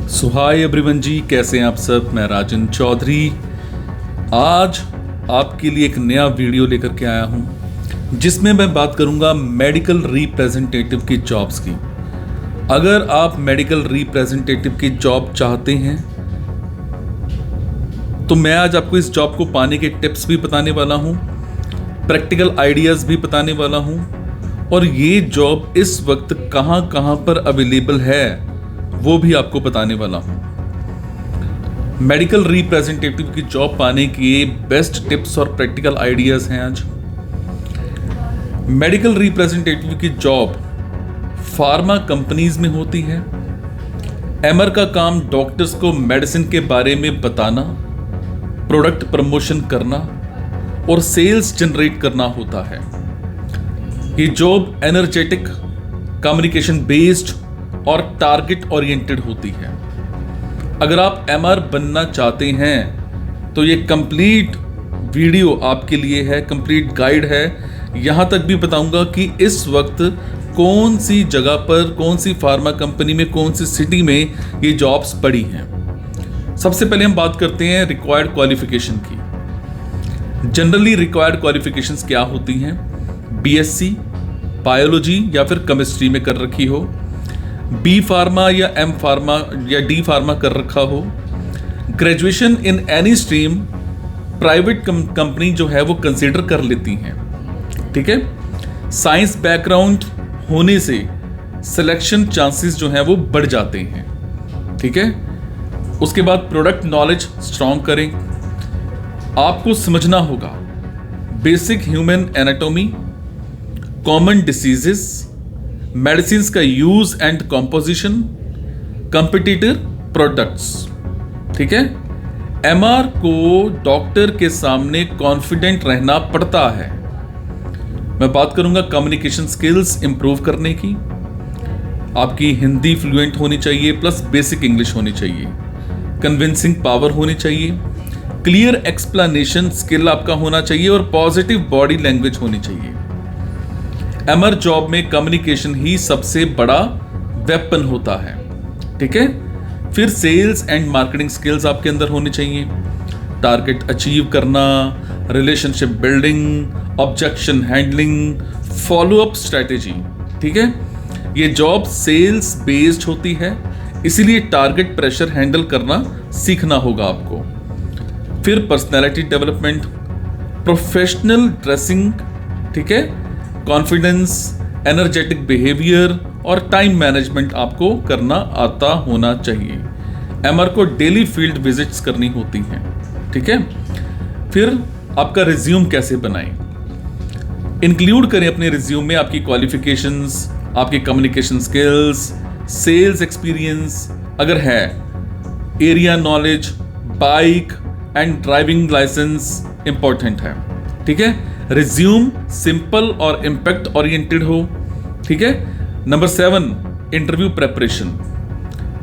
Hi everyone जी, कैसे हैं आप सब। मैं राजन चौधरी आज आपके लिए एक नया वीडियो लेकर के आया हूं जिसमें मैं बात करूंगा मेडिकल रिप्रेजेंटेटिव की जॉब्स की। अगर आप मेडिकल रिप्रेजेंटेटिव की जॉब चाहते हैं तो मैं आज आपको इस जॉब को पाने के टिप्स भी बताने वाला हूं, प्रैक्टिकल आइडियाज़ भी बताने वाला हूं और ये जॉब इस वक्त कहां कहां पर अवेलेबल है वो भी आपको बताने वाला हूं। मेडिकल रिप्रेजेंटेटिव की जॉब पाने के बेस्ट टिप्स और प्रैक्टिकल आइडियाज हैं आज। मेडिकल रिप्रेजेंटेटिव की जॉब फार्मा कंपनीज में होती है। एमआर का काम डॉक्टर्स को मेडिसिन के बारे में बताना, प्रोडक्ट प्रमोशन करना और सेल्स जनरेट करना होता है। ये जॉब एनर्जेटिक, कम्युनिकेशन बेस्ड और टारगेट ओरिएंटेड होती है। अगर आप एमआर बनना चाहते हैं तो ये कंप्लीट वीडियो आपके लिए है, कंप्लीट गाइड है। यहाँ तक भी बताऊंगा कि इस वक्त कौन सी जगह पर, कौन सी फार्मा कंपनी में, कौन सी सिटी में ये जॉब्स पड़ी हैं। सबसे पहले हम बात करते हैं रिक्वायर्ड क्वालिफिकेशन की। जनरली रिक्वायर्ड क्वालिफिकेशंस क्या होती हैं? बीएससी बायोलॉजी या फिर केमिस्ट्री में कर रखी हो, बी फार्मा या एम फार्मा या डी फार्मा कर रखा हो, graduation in any stream private company जो है वो कंसीडर कर लेती हैं। ठीक है, साइंस बैकग्राउंड होने से सिलेक्शन चांसेस जो हैं वो बढ़ जाते हैं। ठीक है, उसके बाद प्रोडक्ट नॉलेज स्ट्रॉन्ग करें। आपको समझना होगा basic human anatomy, common diseases, medicine का use and composition, competitive products. ठीक है, एमआर को डॉक्टर के सामने कॉन्फिडेंट रहना पड़ता है। मैं बात करूंगा कम्युनिकेशन स्किल्स इंप्रूव करने की। आपकी हिंदी फ्लुएंट होनी चाहिए प्लस बेसिक इंग्लिश होनी चाहिए, कन्विंसिंग पावर होनी चाहिए, क्लियर एक्सप्लेनेशन स्किल आपका होना चाहिए और पॉजिटिव बॉडी लैंग्वेज होनी चाहिए। एमआर जॉब में कम्युनिकेशन ही सबसे बड़ा वेपन होता है। ठीक है, फिर सेल्स एंड मार्केटिंग स्किल्स आपके अंदर होनी चाहिए, टारगेट अचीव करना, relationship building, objection handling, follow up strategy. ठीक है, ये जॉब सेल्स बेस्ड होती है, इसीलिए टारगेट प्रेशर हैंडल करना सीखना होगा आपको। फिर पर्सनैलिटी डेवलपमेंट, प्रोफेशनल ड्रेसिंग, ठीक है, कॉन्फिडेंस, एनर्जेटिक बिहेवियर और टाइम मैनेजमेंट आपको करना आता होना चाहिए। एमआर को डेली फील्ड विजिट्स करनी होती हैं। ठीक है, फिर आपका रिज्यूम कैसे बनाएं? इंक्लूड करें अपने रिज्यूम में आपकी क्वालिफिकेशंस, आपकी कम्युनिकेशन स्किल्स, सेल्स एक्सपीरियंस अगर है, area knowledge, bike and driving licence important है। ठीक है, रिज्यूम सिंपल और इम्पैक्ट ओरिएंटेड हो। ठीक है, number 7 interview preparation.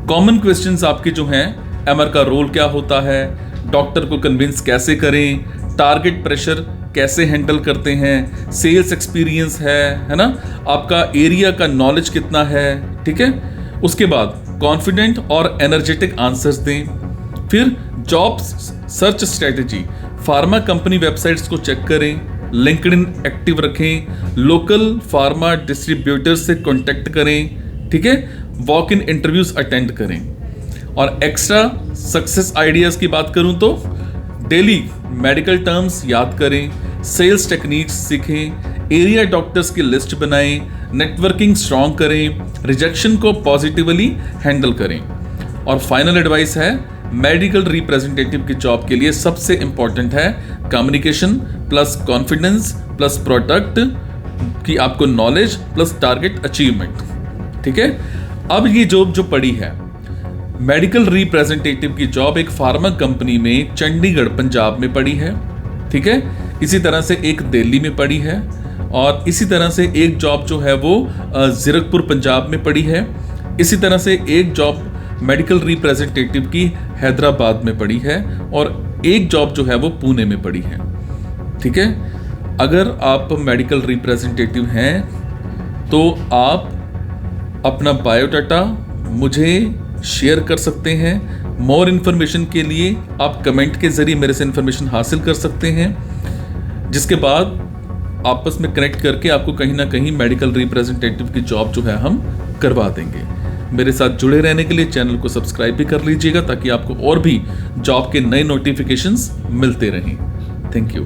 Common questions आपके जो हैं, एमआर का रोल क्या होता है, डॉक्टर को कन्विंस कैसे करें, टारगेट प्रेशर कैसे हैंडल करते हैं, सेल्स एक्सपीरियंस है ना, आपका एरिया का नॉलेज कितना है। ठीक है, उसके बाद कॉन्फिडेंट और एनर्जेटिक आंसर्स दें। फिर job search strategy, pharma company websites को चेक करें, लिंक्डइन एक्टिव रखें, लोकल फार्मा डिस्ट्रीब्यूटर्स से कांटेक्ट करें। ठीक है, वॉक इन इंटरव्यूज अटेंड करें। और एक्स्ट्रा सक्सेस आइडियाज की बात करूं तो डेली मेडिकल टर्म्स याद करें, सेल्स टेक्निक्स सीखें, एरिया डॉक्टर्स की लिस्ट बनाएं, नेटवर्किंग स्ट्रॉन्ग करें, रिजेक्शन को पॉजिटिवली हैंडल करें। और फाइनल एडवाइस है, मेडिकल रिप्रेजेंटेटिव की जॉब के लिए सबसे इंपॉर्टेंट है communication plus confidence plus product की आपको नॉलेज प्लस टारगेट अचीवमेंट। ठीक है, अब ये जॉब जो पड़ी है मेडिकल रिप्रेजेंटेटिव की जॉब एक फार्मा कंपनी में चंडीगढ़ पंजाब में पड़ी है। ठीक है, इसी तरह से एक दिल्ली में पड़ी है और इसी तरह से एक जॉब जो है वो जीरकपुर पंजाब में पड़ी है। इसी तरह से एक जॉब मेडिकल रिप्रेजेंटेटिव की हैदराबाद में पड़ी है और एक जॉब जो है वो पुणे में पड़ी है। ठीक है, अगर आप मेडिकल रिप्रेजेंटेटिव हैं तो आप अपना बायोडाटा मुझे शेयर कर सकते हैं। मोर इन्फॉर्मेशन के लिए आप कमेंट के ज़रिए मेरे से इन्फॉर्मेशन हासिल कर सकते हैं, जिसके बाद आपस में कनेक्ट करके आपको कहीं ना कहीं मेडिकल रिप्रेजेंटेटिव की जॉब जो है हम करवा देंगे। मेरे साथ जुड़े रहने के लिए चैनल को सब्सक्राइब भी कर लीजिएगा, ताकि आपको और भी जॉब के नए नोटिफिकेशंस मिलते रहें। Thank you.